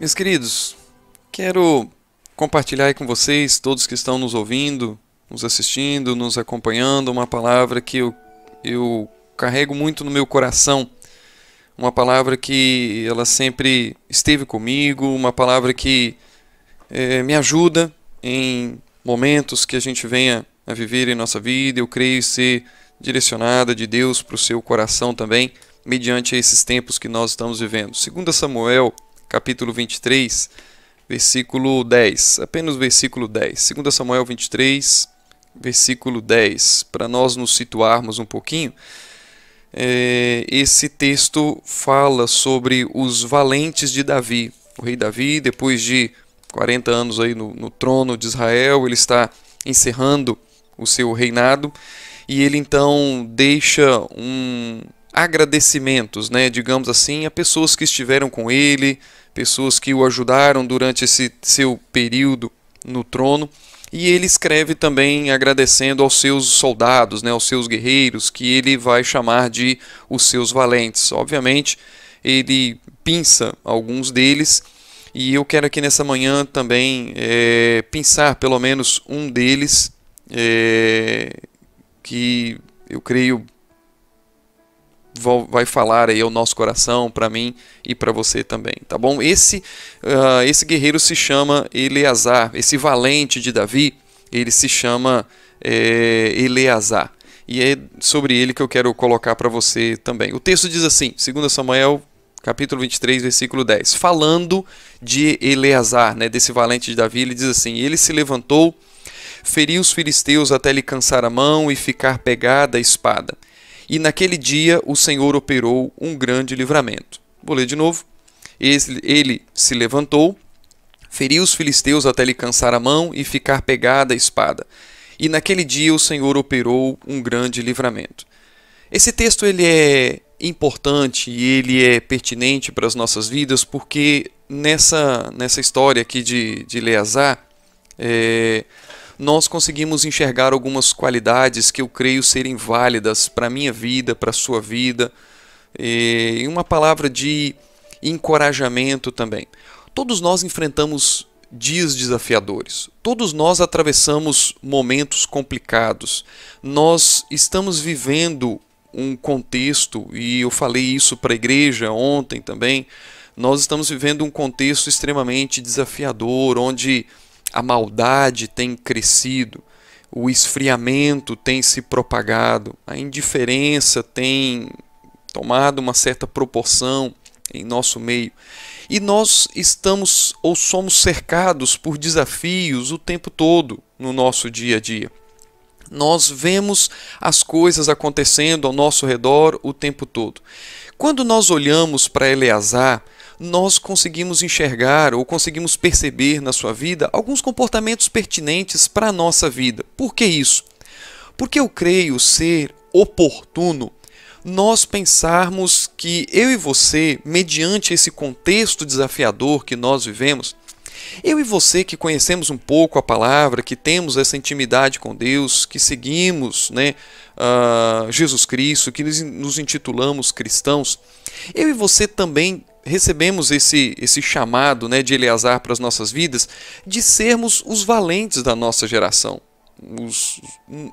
Meus queridos, quero compartilhar aí com vocês, todos que estão nos ouvindo, nos assistindo, nos acompanhando, uma palavra que eu carrego muito no meu coração, uma palavra que ela sempre esteve comigo, uma palavra que me ajuda em momentos que a gente venha a viver em nossa vida. Eu creio ser direcionada de Deus para o seu coração também, mediante esses tempos que nós estamos vivendo. 2 Samuel, capítulo 23, versículo 10, apenas o versículo 10. 2 Samuel 23, versículo 10, para nós nos situarmos um pouquinho. Esse texto fala sobre os valentes de Davi. O rei Davi, depois de 40 anos aí no trono de Israel, ele está encerrando o seu reinado e ele então deixa agradecimentos, digamos assim, a pessoas que estiveram com ele, pessoas que o ajudaram durante esse seu período no trono. E ele escreve também agradecendo aos seus soldados, aos seus guerreiros, que ele vai chamar de os seus valentes. Obviamente, ele pinça alguns deles, e eu quero aqui nessa manhã também pensar pelo menos um deles, que eu creio vai falar aí ao nosso coração, para mim e para você também, tá bom? Esse guerreiro se chama Eleazar, esse valente de Davi, ele se chama Eleazar, e é sobre ele que eu quero colocar para você também. O texto diz assim, 2 Samuel, capítulo 23, versículo 10, falando de Eleazar, desse valente de Davi, ele diz assim: ele se levantou, feriu os filisteus até lhe cansar a mão e ficar pegada a espada. E naquele dia o Senhor operou um grande livramento. Vou ler de novo. Ele se levantou, feriu os filisteus até lhe cansar a mão e ficar pegada a espada. E naquele dia o Senhor operou um grande livramento. Esse texto ele é importante e ele é pertinente para as nossas vidas, porque nessa história aqui de Eleazar, nós conseguimos enxergar algumas qualidades que eu creio serem válidas para a minha vida, para a sua vida, e uma palavra de encorajamento também. Todos nós enfrentamos dias desafiadores, todos nós atravessamos momentos complicados, nós estamos vivendo um contexto, e eu falei isso para a igreja ontem também, nós estamos vivendo um contexto extremamente desafiador, onde a maldade tem crescido, o esfriamento tem se propagado, a indiferença tem tomado uma certa proporção em nosso meio. E nós estamos ou somos cercados por desafios o tempo todo no nosso dia a dia. Nós vemos as coisas acontecendo ao nosso redor o tempo todo. Quando nós olhamos para Eleazar, nós conseguimos enxergar ou conseguimos perceber na sua vida alguns comportamentos pertinentes para a nossa vida. Por que isso? Porque eu creio ser oportuno nós pensarmos que eu e você, mediante esse contexto desafiador que nós vivemos, eu e você que conhecemos um pouco a palavra, que temos essa intimidade com Deus, que seguimos Jesus Cristo, que nos intitulamos cristãos, eu e você também recebemos esse chamado de Eleazar para as nossas vidas, de sermos os valentes da nossa geração,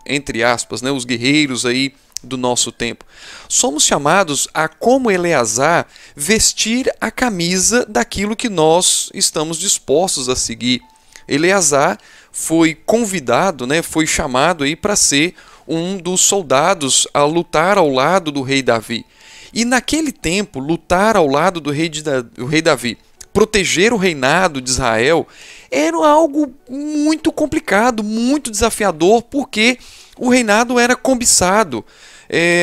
entre aspas, os guerreiros aí do nosso tempo. Somos chamados a, como Eleazar, vestir a camisa daquilo que nós estamos dispostos a seguir. Eleazar foi convidado, foi chamado aí para ser um dos soldados a lutar ao lado do rei Davi. E naquele tempo, lutar ao lado do rei Davi, proteger o reinado de Israel, era algo muito complicado, muito desafiador, porque o reinado era cobiçado.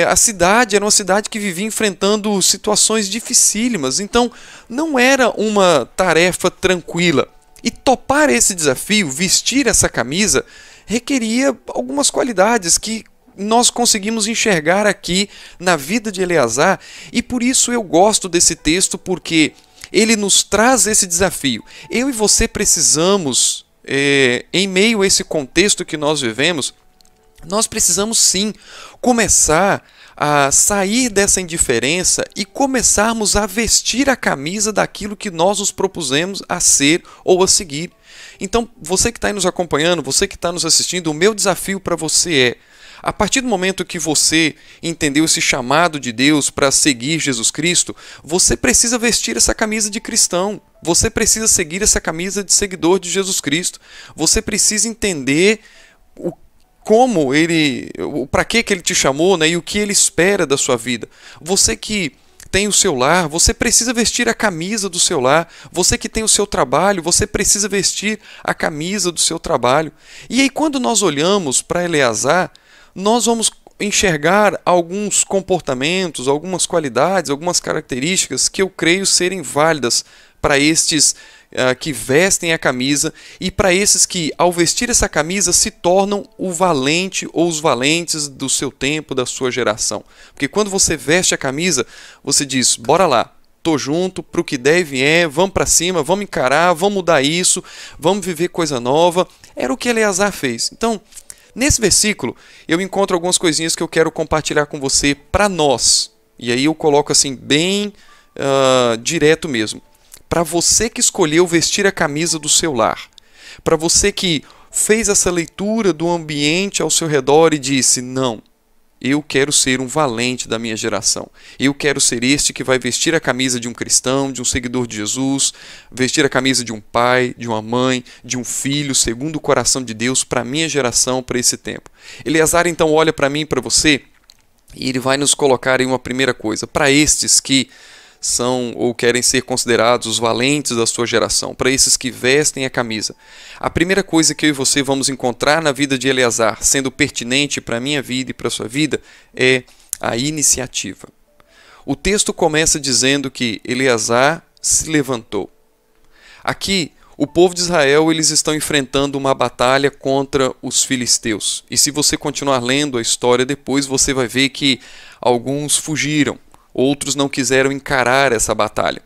A cidade era uma cidade que vivia enfrentando situações dificílimas, então não era uma tarefa tranquila. E topar esse desafio, vestir essa camisa, requeria algumas qualidades que nós conseguimos enxergar aqui na vida de Eleazar, e por isso eu gosto desse texto, porque ele nos traz esse desafio. Eu e você precisamos, em meio a esse contexto que nós vivemos, nós precisamos sim começar a sair dessa indiferença e começarmos a vestir a camisa daquilo que nós nos propusemos a ser ou a seguir. Então, você que está aí nos acompanhando, você que está nos assistindo, o meu desafio para você é: a partir do momento que você entendeu esse chamado de Deus para seguir Jesus Cristo, você precisa vestir essa camisa de cristão. Você precisa seguir essa camisa de seguidor de Jesus Cristo. Você precisa entender como ele, para que ele te chamou, né, e o que ele espera da sua vida. Você que tem o seu lar, você precisa vestir a camisa do seu lar. Você que tem o seu trabalho, você precisa vestir a camisa do seu trabalho. E aí, quando nós olhamos para Eleazar, nós vamos enxergar alguns comportamentos, algumas qualidades, algumas características que eu creio serem válidas para estes que vestem a camisa e para esses que, ao vestir essa camisa, se tornam o valente ou os valentes do seu tempo, da sua geração. Porque quando você veste a camisa, você diz: bora lá, tô junto, pro que der e vier, vamos para cima, vamos encarar, vamos mudar isso, vamos viver coisa nova. Era o que Eleazar fez. Então, nesse versículo, eu encontro algumas coisinhas que eu quero compartilhar com você para nós. E aí eu coloco assim bem direto mesmo. Para você que escolheu vestir a camisa do seu lar, para você que fez essa leitura do ambiente ao seu redor e disse: não, eu quero ser um valente da minha geração. Eu quero ser este que vai vestir a camisa de um cristão, de um seguidor de Jesus, vestir a camisa de um pai, de uma mãe, de um filho, segundo o coração de Deus, para a minha geração, para esse tempo. Eleazar então olha para mim e para você e ele vai nos colocar em uma primeira coisa. Para estes que são ou querem ser considerados os valentes da sua geração, para esses que vestem a camisa, a primeira coisa que eu e você vamos encontrar na vida de Eleazar, sendo pertinente para a minha vida e para a sua vida, é a iniciativa. O texto começa dizendo que Eleazar se levantou. Aqui, o povo de Israel, eles estão enfrentando uma batalha contra os filisteus. E se você continuar lendo a história depois, você vai ver que alguns fugiram. Outros não quiseram encarar essa batalha.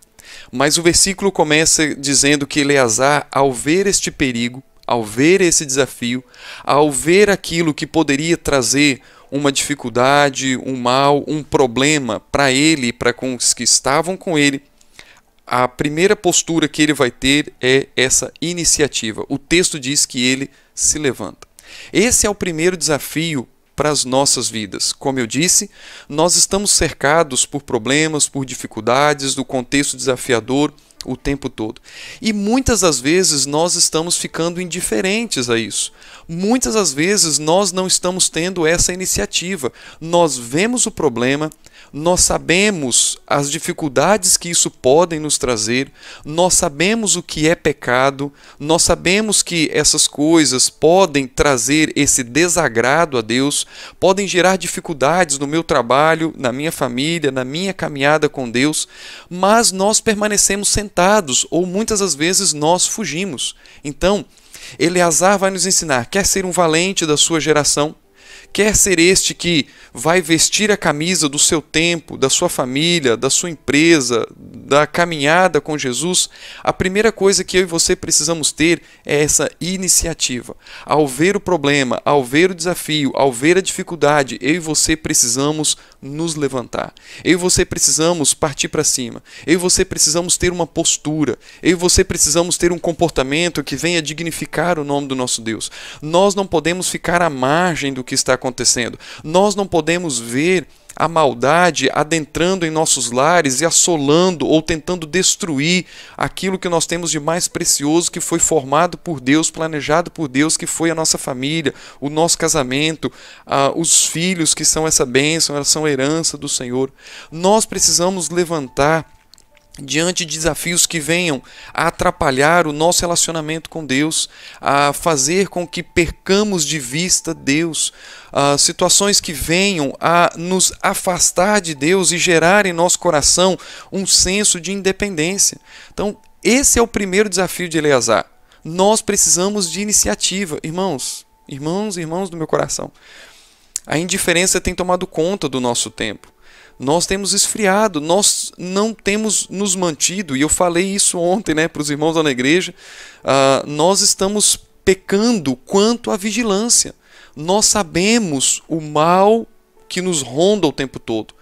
Mas o versículo começa dizendo que Eleazar, ao ver este perigo, ao ver esse desafio, ao ver aquilo que poderia trazer uma dificuldade, um mal, um problema para ele e para os que estavam com ele, a primeira postura que ele vai ter é essa iniciativa. O texto diz que ele se levanta. Esse é o primeiro desafio para as nossas vidas. Como eu disse, nós estamos cercados por problemas, por dificuldades, do contexto desafiador o tempo todo. E muitas das vezes nós estamos ficando indiferentes a isso. Muitas das vezes nós não estamos tendo essa iniciativa. Nós vemos o problema, nós sabemos as dificuldades que isso podem nos trazer, nós sabemos o que é pecado, nós sabemos que essas coisas podem trazer esse desagrado a Deus, podem gerar dificuldades no meu trabalho, na minha família, na minha caminhada com Deus, mas nós permanecemos sentados ou muitas das vezes nós fugimos. Então, Eleazar vai nos ensinar: quer ser um valente da sua geração? Quer ser este que vai vestir a camisa do seu tempo, da sua família, da sua empresa, da caminhada com Jesus? A primeira coisa que eu e você precisamos ter é essa iniciativa. Ao ver o problema, ao ver o desafio, ao ver a dificuldade, eu e você precisamos nos levantar. Eu e você precisamos partir para cima. Eu e você precisamos ter uma postura. Eu e você precisamos ter um comportamento que venha dignificar o nome do nosso Deus. Nós não podemos ficar à margem do que está acontecendo. Nós não podemos ver a maldade adentrando em nossos lares e assolando ou tentando destruir aquilo que nós temos de mais precioso, que foi formado por Deus, planejado por Deus, que foi a nossa família, o nosso casamento, os filhos que são essa bênção, são a herança do Senhor. Nós precisamos levantar diante de desafios que venham a atrapalhar o nosso relacionamento com Deus, a fazer com que percamos de vista Deus, situações que venham a nos afastar de Deus e gerar em nosso coração um senso de independência. Então, esse é o primeiro desafio de Eleazar. Nós precisamos de iniciativa. Irmãos do meu coração, a indiferença tem tomado conta do nosso tempo. Nós temos esfriado, nós não temos nos mantido, e eu falei isso ontem, para os irmãos lá na igreja, nós estamos pecando quanto à vigilância. Nós sabemos o mal que nos ronda o tempo todo.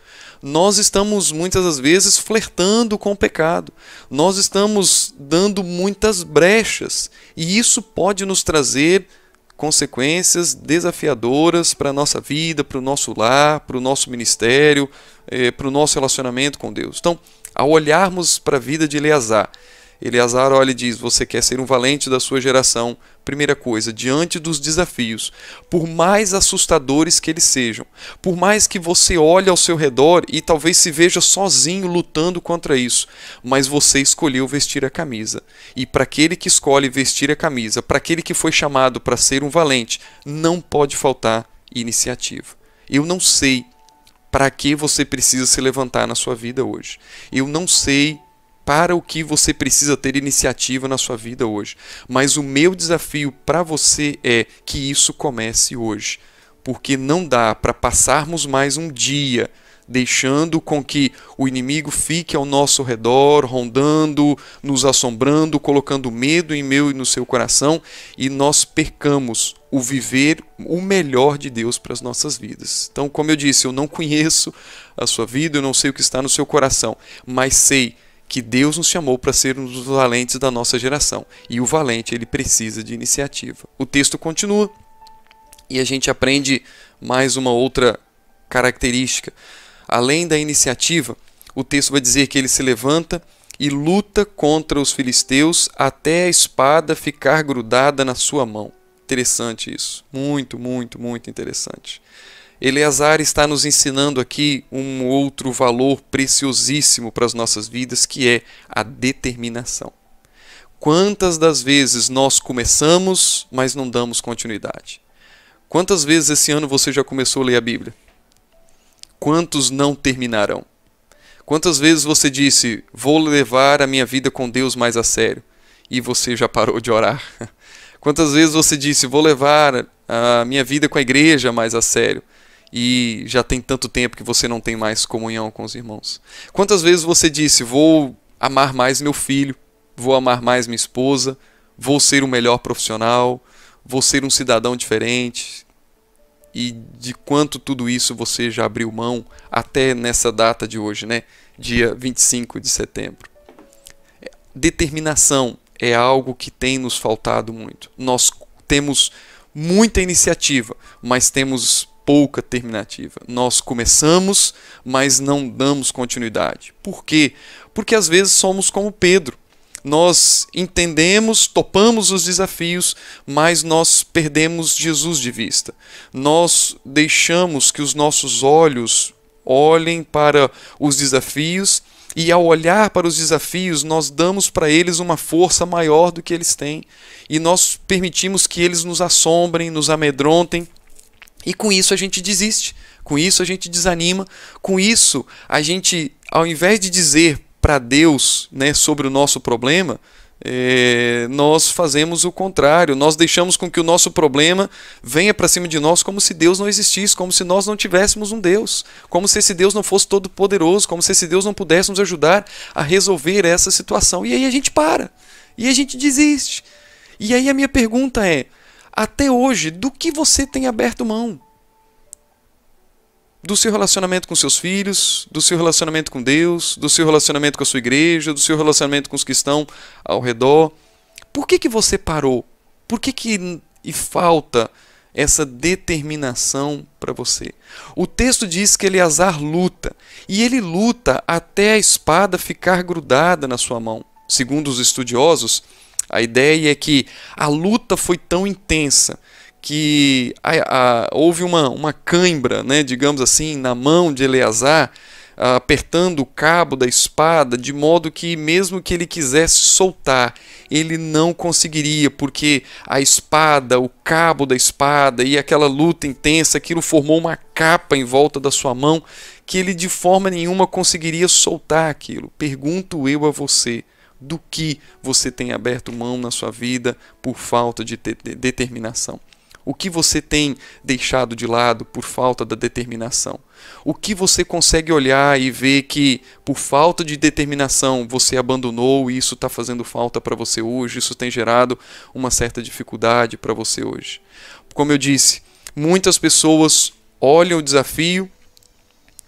Nós estamos muitas das vezes flertando com o pecado. Nós estamos dando muitas brechas. E isso pode nos trazer consequências desafiadoras para a nossa vida, para o nosso lar, para o nosso ministério, para o nosso relacionamento com Deus. Então, ao olharmos para a vida de Eleazar, Eleazar olha e diz: você quer ser um valente da sua geração? Primeira coisa, diante dos desafios, por mais assustadores que eles sejam, por mais que você olhe ao seu redor e talvez se veja sozinho lutando contra isso, mas você escolheu vestir a camisa. E para aquele que escolhe vestir a camisa, para aquele que foi chamado para ser um valente, não pode faltar iniciativa. Eu não sei para que você precisa se levantar na sua vida hoje. Eu não sei para o que você precisa ter iniciativa na sua vida hoje. Mas o meu desafio para você é que isso comece hoje. Porque não dá para passarmos mais um dia deixando com que o inimigo fique ao nosso redor, rondando, nos assombrando, colocando medo em meu e no seu coração, e nós percamos o viver o melhor de Deus para as nossas vidas. Então, como eu disse, eu não conheço a sua vida, eu não sei o que está no seu coração, mas sei que Deus nos chamou para ser um dos valentes da nossa geração. E o valente, ele precisa de iniciativa. O texto continua e a gente aprende mais uma outra característica. Além da iniciativa, o texto vai dizer que ele se levanta e luta contra os filisteus até a espada ficar grudada na sua mão. Interessante isso. Muito, muito, muito interessante. Eleazar está nos ensinando aqui um outro valor preciosíssimo para as nossas vidas, que é a determinação. Quantas das vezes nós começamos, mas não damos continuidade? Quantas vezes esse ano você já começou a ler a Bíblia? Quantos não terminarão? Quantas vezes você disse: vou levar a minha vida com Deus mais a sério, e você já parou de orar? Quantas vezes você disse: vou levar a minha vida com a igreja mais a sério, e já tem tanto tempo que você não tem mais comunhão com os irmãos? Quantas vezes você disse: vou amar mais meu filho, vou amar mais minha esposa, vou ser um melhor profissional, vou ser um cidadão diferente? E de quanto tudo isso você já abriu mão até nessa data de hoje, né? Dia 25 de setembro. Determinação é algo que tem nos faltado muito. Nós temos muita iniciativa, mas temos pouca terminativa. Nós começamos, mas não damos continuidade. Por quê? Porque às vezes somos como Pedro. Nós entendemos, topamos os desafios, mas nós perdemos Jesus de vista. Nós deixamos que os nossos olhos olhem para os desafios, e ao olhar para os desafios, nós damos para eles uma força maior do que eles têm. E nós permitimos que eles nos assombrem, nos amedrontem, e com isso a gente desiste, com isso a gente desanima, com isso a gente, ao invés de dizer para Deus, né, sobre o nosso problema, nós fazemos o contrário. Nós deixamos com que o nosso problema venha para cima de nós como se Deus não existisse, como se nós não tivéssemos um Deus, como se esse Deus não fosse todo poderoso, como se esse Deus não pudesse nos ajudar a resolver essa situação. E aí a gente para, e a gente desiste. E aí a minha pergunta é: até hoje, do que você tem aberto mão? Do seu relacionamento com seus filhos, do seu relacionamento com Deus, do seu relacionamento com a sua igreja, do seu relacionamento com os que estão ao redor. Por que você parou? Por que falta essa determinação para você? O texto diz que Eleazar luta, e ele luta até a espada ficar grudada na sua mão. Segundo os estudiosos, a ideia é que a luta foi tão intensa que houve uma cãibra, né, digamos assim, na mão de Eleazar, apertando o cabo da espada, de modo que mesmo que ele quisesse soltar, ele não conseguiria, porque a espada, o cabo da espada e aquela luta intensa, aquilo formou uma capa em volta da sua mão, que ele de forma nenhuma conseguiria soltar aquilo. Pergunto eu a você: do que você tem aberto mão na sua vida por falta de determinação? O que você tem deixado de lado por falta da determinação? O que você consegue olhar e ver que por falta de determinação você abandonou e isso está fazendo falta para você hoje, isso tem gerado uma certa dificuldade para você hoje? Como eu disse, muitas pessoas olham o desafio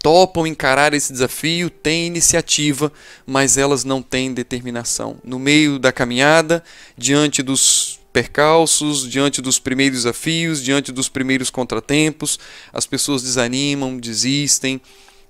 topam encarar esse desafio, têm iniciativa, mas elas não têm determinação. No meio da caminhada, diante dos percalços, diante dos primeiros desafios, diante dos primeiros contratempos, as pessoas desanimam, desistem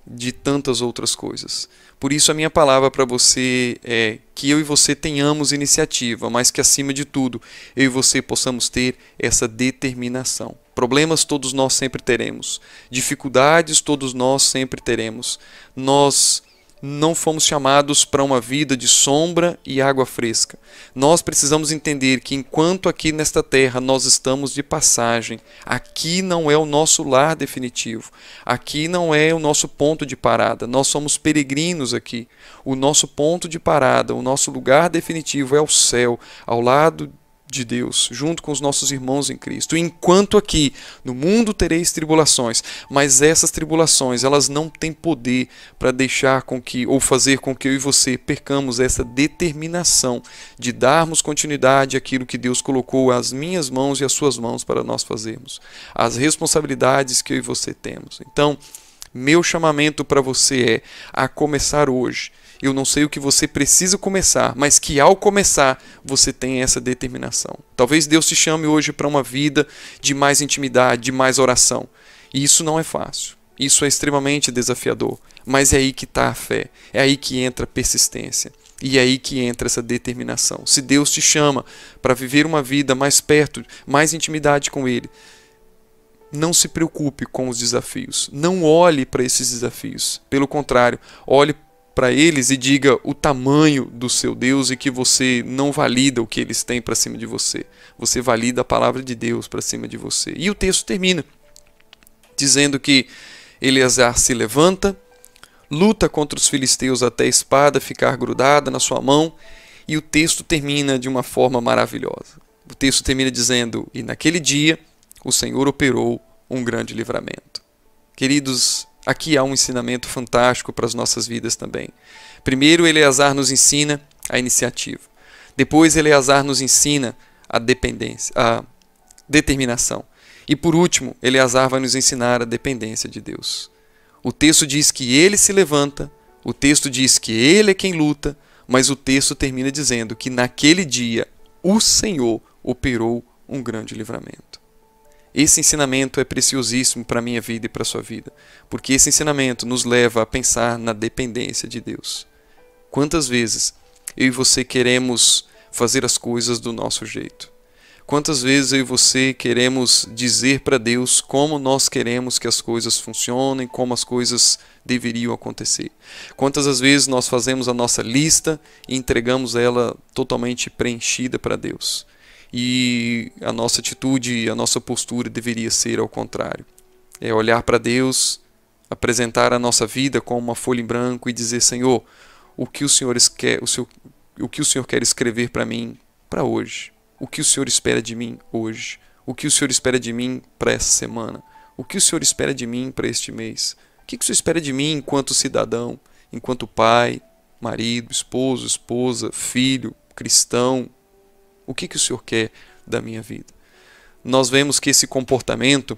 de tantas outras coisas. Por isso a minha palavra para você é que eu e você tenhamos iniciativa, mas que acima de tudo eu e você possamos ter essa determinação. Problemas todos nós sempre teremos, dificuldades todos nós sempre teremos. Nós não fomos chamados para uma vida de sombra e água fresca. Nós precisamos entender que enquanto aqui nesta terra nós estamos de passagem, aqui não é o nosso lar definitivo, aqui não é o nosso ponto de parada, nós somos peregrinos aqui. O nosso ponto de parada, o nosso lugar definitivo é o céu, ao lado de Deus, junto com os nossos irmãos em Cristo. Enquanto aqui no mundo tereis tribulações, mas essas tribulações, elas não têm poder para deixar com que, ou fazer com que eu e você percamos essa determinação de darmos continuidade àquilo que Deus colocou às minhas mãos e às suas mãos para nós fazermos, as responsabilidades que eu e você temos. Então, meu chamamento para você é a começar hoje. Eu não sei o que você precisa começar, mas que ao começar você tenha essa determinação. Talvez Deus te chame hoje para uma vida de mais intimidade, de mais oração. E isso não é fácil. Isso é extremamente desafiador. Mas é aí que está a fé. É aí que entra a persistência. E é aí que entra essa determinação. Se Deus te chama para viver uma vida mais perto, mais intimidade com Ele, não se preocupe com os desafios. Não olhe para esses desafios. Pelo contrário, olhe para eles e diga o tamanho do seu Deus e que você não valida o que eles têm para cima de você. Você valida a palavra de Deus para cima de você. E o texto termina dizendo que Eleazar se levanta, luta contra os filisteus até a espada ficar grudada na sua mão, e o texto termina de uma forma maravilhosa. O texto termina dizendo: e naquele dia o Senhor operou um grande livramento. Queridos, aqui há um ensinamento fantástico para as nossas vidas também. Primeiro, Eleazar nos ensina a iniciativa. Depois, Eleazar nos ensina a dependência, a determinação. E por último, Eleazar vai nos ensinar a dependência de Deus. O texto diz que ele se levanta, o texto diz que ele é quem luta, mas o texto termina dizendo que naquele dia o Senhor operou um grande livramento. Esse ensinamento é preciosíssimo para a minha vida e para a sua vida, porque esse ensinamento nos leva a pensar na dependência de Deus. Quantas vezes eu e você queremos fazer as coisas do nosso jeito? Quantas vezes eu e você queremos dizer para Deus como nós queremos que as coisas funcionem, como as coisas deveriam acontecer? Quantas as vezes nós fazemos a nossa lista e entregamos ela totalmente preenchida para Deus? E a nossa atitude, a nossa postura deveria ser ao contrário. É olhar para Deus, apresentar a nossa vida como uma folha em branco e dizer: Senhor, o que o Senhor quer escrever para mim para hoje? O que o Senhor espera de mim hoje? O que o Senhor espera de mim para essa semana? O que o Senhor espera de mim para este mês? O que o Senhor espera de mim enquanto cidadão, enquanto pai, marido, esposo, esposa, filho, cristão? O que o Senhor quer da minha vida? Nós vemos que esse comportamento,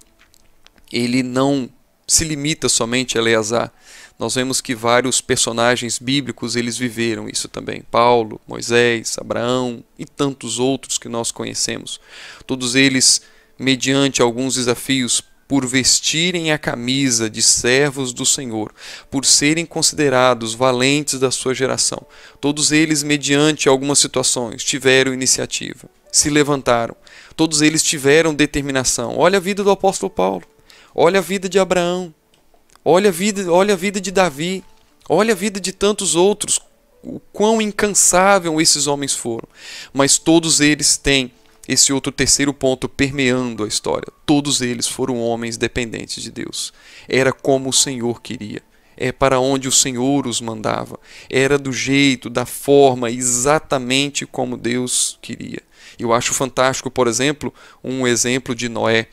ele não se limita somente a Eleazar. Nós vemos que vários personagens bíblicos, eles viveram isso também. Paulo, Moisés, Abraão e tantos outros que nós conhecemos. Todos eles, mediante alguns desafios, por vestirem a camisa de servos do Senhor, por serem considerados valentes da sua geração. Todos eles, mediante algumas situações, tiveram iniciativa, se levantaram. Todos eles tiveram determinação. Olha a vida do apóstolo Paulo, olha a vida de Abraão, olha a vida de Davi, olha a vida de tantos outros, o quão incansável esses homens foram. Mas todos eles têm esse outro terceiro ponto permeando a história. Todos eles foram homens dependentes de Deus. Era como o Senhor queria. É para onde o Senhor os mandava. Era do jeito, da forma, exatamente como Deus queria. Eu acho fantástico, por exemplo, um exemplo de Noé.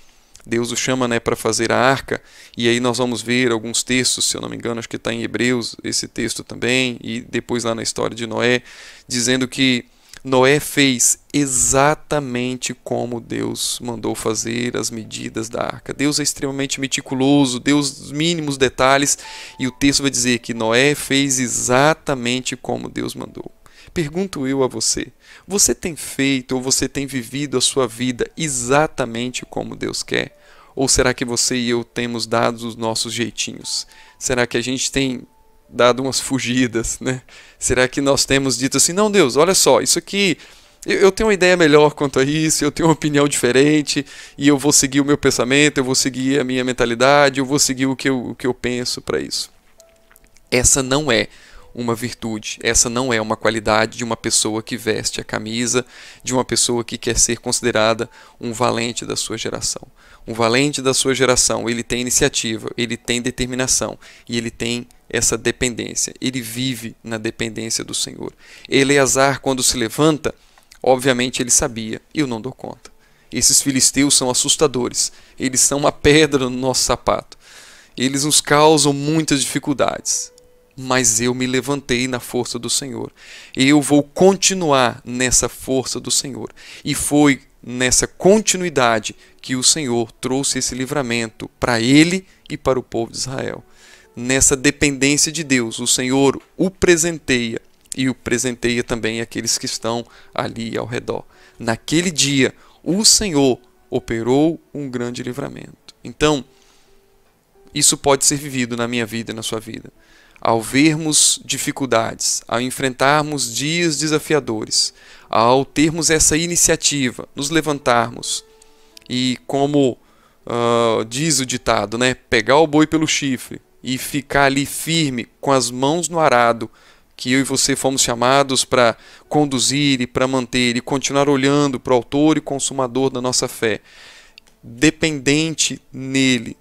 Deus o chama, para fazer a arca, e aí nós vamos ver alguns textos, se eu não me engano, acho que está em Hebreus esse texto também, e depois lá na história de Noé, dizendo que Noé fez exatamente como Deus mandou fazer as medidas da arca. Deus é extremamente meticuloso, Deus dos mínimos detalhes, e o texto vai dizer que Noé fez exatamente como Deus mandou. Pergunto eu a você, você tem feito ou você tem vivido a sua vida exatamente como Deus quer? Ou será que você e eu temos dado os nossos jeitinhos? Será que a gente tem dado umas fugidas, né? Será que nós temos dito assim, não, Deus, olha só, isso aqui, eu tenho uma ideia melhor quanto a isso, eu tenho uma opinião diferente, e eu vou seguir o meu pensamento, eu vou seguir a minha mentalidade, eu vou seguir o que eu penso para isso. Essa não é uma virtude, essa não é uma qualidade de uma pessoa que veste a camisa, de uma pessoa que quer ser considerada um valente da sua geração. Um valente da sua geração, ele tem iniciativa, ele tem determinação e ele tem essa dependência. Ele vive na dependência do Senhor. Eleazar, quando se levanta, obviamente ele sabia, eu não dou conta. Esses filisteus são assustadores, eles são uma pedra no nosso sapato. Eles nos causam muitas dificuldades. Mas eu me levantei na força do Senhor. Eu vou continuar nessa força do Senhor. E foi nessa continuidade que o Senhor trouxe esse livramento para ele e para o povo de Israel. Nessa dependência de Deus, o Senhor o presenteia e o presenteia também aqueles que estão ali ao redor. Naquele dia, o Senhor operou um grande livramento. Então, isso pode ser vivido na minha vida e na sua vida. Ao vermos dificuldades, ao enfrentarmos dias desafiadores, ao termos essa iniciativa, nos levantarmos e, como diz o ditado, né, pegar o boi pelo chifre e ficar ali firme com as mãos no arado, que eu e você fomos chamados para conduzir e para manter e continuar olhando para o autor e consumador da nossa fé, dependente nele,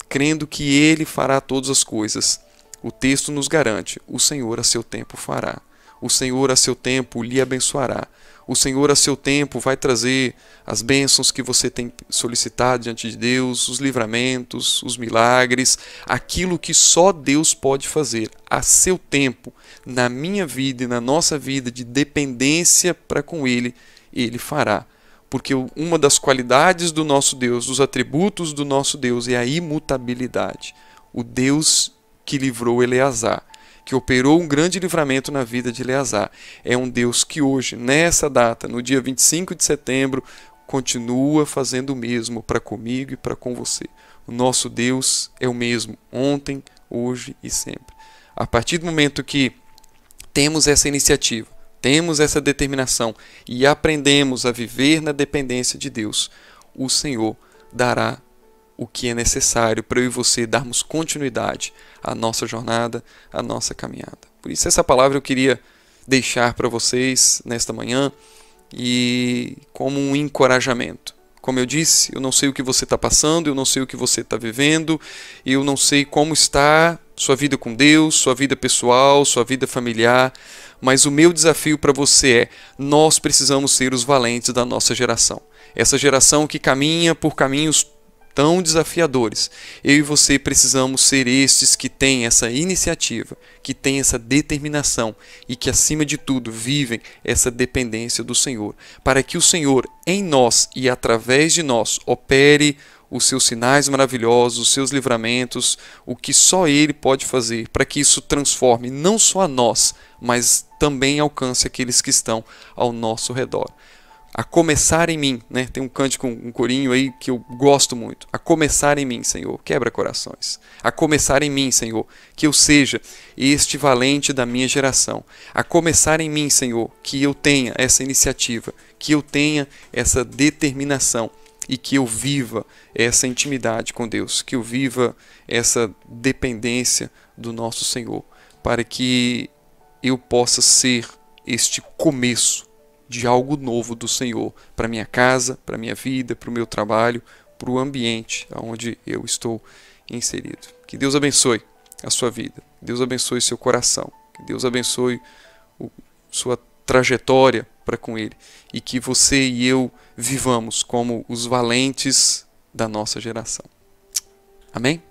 crendo que ele fará todas as coisas. O texto nos garante, o Senhor a seu tempo fará. O Senhor a seu tempo lhe abençoará. O Senhor a seu tempo vai trazer as bênçãos que você tem solicitado diante de Deus, os livramentos, os milagres, aquilo que só Deus pode fazer a seu tempo, na minha vida e na nossa vida de dependência para com Ele, Ele fará. Porque uma das qualidades do nosso Deus, dos atributos do nosso Deus é a imutabilidade. O Deus que livrou Eleazar, que operou um grande livramento na vida de Eleazar, é um Deus que hoje, nessa data, no dia 25 de setembro, continua fazendo o mesmo para comigo e para com você. O nosso Deus é o mesmo, ontem, hoje e sempre. A partir do momento que temos essa iniciativa, temos essa determinação e aprendemos a viver na dependência de Deus, o Senhor dará o que é necessário para eu e você darmos continuidade à nossa jornada, à nossa caminhada. Por isso essa palavra eu queria deixar para vocês nesta manhã e como um encorajamento. Como eu disse, eu não sei o que você está passando, eu não sei o que você está vivendo, eu não sei como está sua vida com Deus, sua vida pessoal, sua vida familiar, mas o meu desafio para você é, nós precisamos ser os valentes da nossa geração. Essa geração que caminha por caminhos tão desafiadores. Eu e você precisamos ser estes que têm essa iniciativa, que têm essa determinação e que, acima de tudo, vivem essa dependência do Senhor, para que o Senhor, em nós e através de nós, opere os seus sinais maravilhosos, os seus livramentos, o que só Ele pode fazer, para que isso transforme não só a nós, mas também alcance aqueles que estão ao nosso redor. A começar em mim, né? Tem um cântico, um corinho aí que eu gosto muito. A começar em mim, Senhor, quebra corações. A começar em mim, Senhor, que eu seja este valente da minha geração. A começar em mim, Senhor, que eu tenha essa iniciativa, que eu tenha essa determinação e que eu viva essa intimidade com Deus, que eu viva essa dependência do nosso Senhor, para que eu possa ser este começo de algo novo do Senhor para minha casa, para minha vida, para o meu trabalho, para o ambiente onde eu estou inserido. Que Deus abençoe a sua vida, que Deus abençoe seu coração, que Deus abençoe sua trajetória para com Ele e que você e eu vivamos como os valentes da nossa geração. Amém?